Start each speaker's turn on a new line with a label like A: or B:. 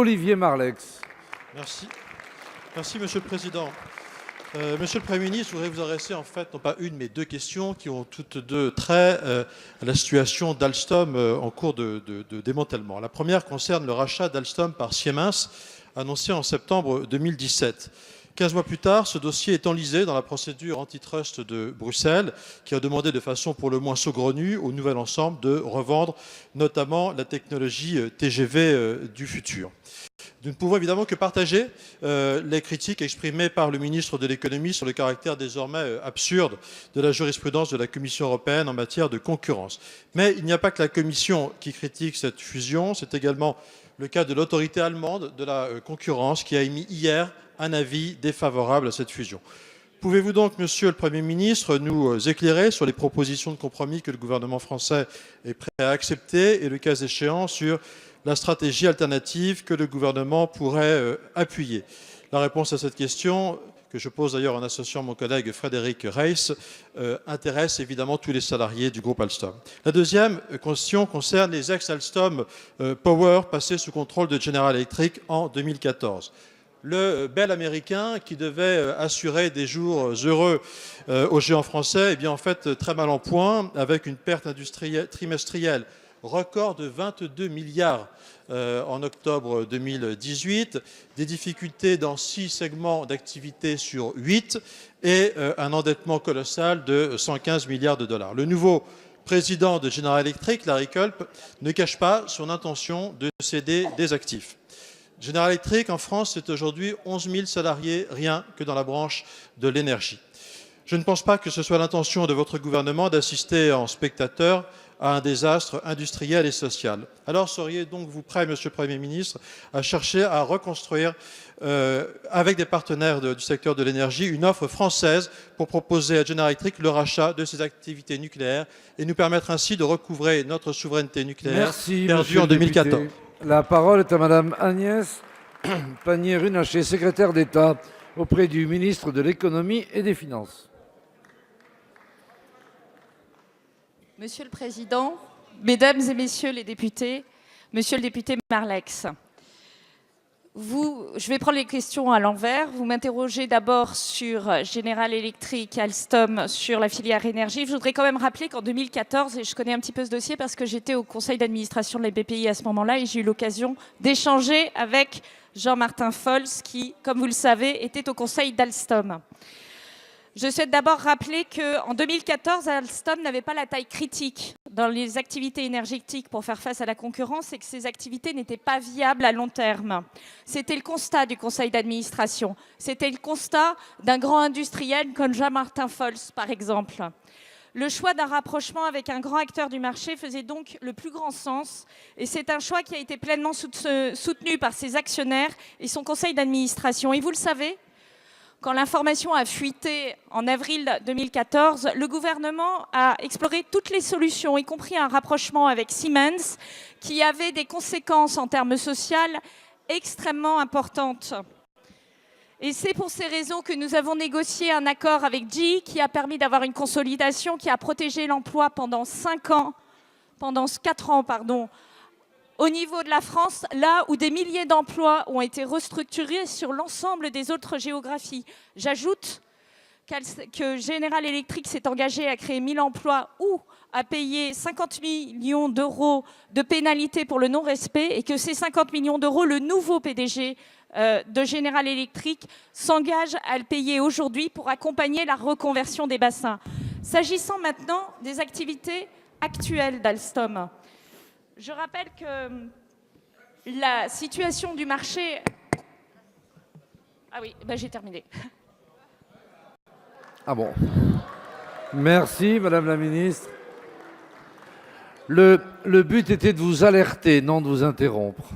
A: Olivier Marleix.
B: Merci. Merci, Monsieur le Président. Monsieur le Premier ministre, je voudrais vous adresser en fait non pas une mais deux questions qui ont toutes deux trait à la situation d'Alstom en cours de démantèlement. La première concerne le rachat d'Alstom par Siemens annoncé en septembre 2017. 15 mois plus tard, ce dossier est enlisé dans la procédure antitrust de Bruxelles qui a demandé de façon pour le moins saugrenue au nouvel ensemble de revendre notamment la technologie TGV du futur. Nous ne pouvons évidemment que partager les critiques exprimées par le ministre de l'économie sur le caractère désormais absurde de la jurisprudence de la Commission européenne en matière de concurrence. Mais il n'y a pas que la Commission qui critique cette fusion, c'est également le cas de l'autorité allemande de la concurrence qui a émis hier un avis défavorable à cette fusion. Pouvez-vous donc, Monsieur le Premier ministre, nous éclairer sur les propositions de compromis que le gouvernement français est prêt à accepter et, le cas échéant, sur la stratégie alternative que le gouvernement pourrait appuyer? La réponse à cette question, que je pose d'ailleurs en associant mon collègue Frédéric Reiss, intéresse évidemment tous les salariés du groupe Alstom. La deuxième question concerne les ex-Alstom Power passés sous contrôle de General Electric en 2014. Le Bell américain qui devait assurer des jours heureux aux géants français est bien en fait très mal en point avec une perte trimestrielle record de 22 milliards en octobre 2018, des difficultés dans 6 segments d'activité sur 8 et un endettement colossal de 115 milliards de dollars. Le nouveau président de General Electric, Larry Culp, ne cache pas son intention de céder des actifs. General Electric en France, c'est aujourd'hui 11 000 salariés, rien que dans la branche de l'énergie. Je ne pense pas que ce soit l'intention de votre gouvernement d'assister en spectateur à un désastre industriel et social. Alors seriez donc vous prêt, Monsieur le Premier ministre, à chercher à reconstruire avec des partenaires du secteur de l'énergie une offre française pour proposer à General Electric le rachat de ses activités nucléaires et nous permettre ainsi de recouvrer notre souveraineté nucléaire perdue en 2014.
A: La parole est à Madame Agnès Pannier-Runacher, secrétaire d'État auprès du ministre de l'Économie et des Finances.
C: Monsieur le Président, Mesdames et Messieurs les députés, Monsieur le député Marleix, je vais prendre les questions à l'envers. Vous m'interrogez d'abord sur General Electric, Alstom, sur la filière énergie. Je voudrais quand même rappeler qu'en 2014, et je connais un petit peu ce dossier parce que j'étais au conseil d'administration de la BPI à ce moment-là et j'ai eu l'occasion d'échanger avec Jean-Martin Fols qui, comme vous le savez, était au conseil d'Alstom. Je souhaite d'abord rappeler qu'en 2014, Alstom n'avait pas la taille critique dans les activités énergétiques pour faire face à la concurrence et que ces activités n'étaient pas viables à long terme. C'était le constat du conseil d'administration. C'était le constat d'un grand industriel comme Jean-Martin Fols, par exemple. Le choix d'un rapprochement avec un grand acteur du marché faisait donc le plus grand sens et c'est un choix qui a été pleinement soutenu par ses actionnaires et son conseil d'administration. Et vous le savez, quand l'information a fuité en avril 2014, le gouvernement a exploré toutes les solutions, y compris un rapprochement avec Siemens, qui avait des conséquences en termes sociaux extrêmement importantes. Et c'est pour ces raisons que nous avons négocié un accord avec GE qui a permis d'avoir une consolidation, qui a protégé l'emploi pendant 4 ans, au niveau de la France, là où des milliers d'emplois ont été restructurés sur l'ensemble des autres géographies. J'ajoute que General Electric s'est engagé à créer 1000 emplois ou à payer 50 millions d'euros de pénalités pour le non-respect et que ces 50 millions d'euros, le nouveau PDG de General Electric s'engage à le payer aujourd'hui pour accompagner la reconversion des bassins. S'agissant maintenant des activités actuelles d'Alstom, je rappelle que la situation du marché... Ah oui, j'ai terminé.
A: Ah bon. Merci, Madame la Ministre. Le but était de vous alerter, non de vous interrompre.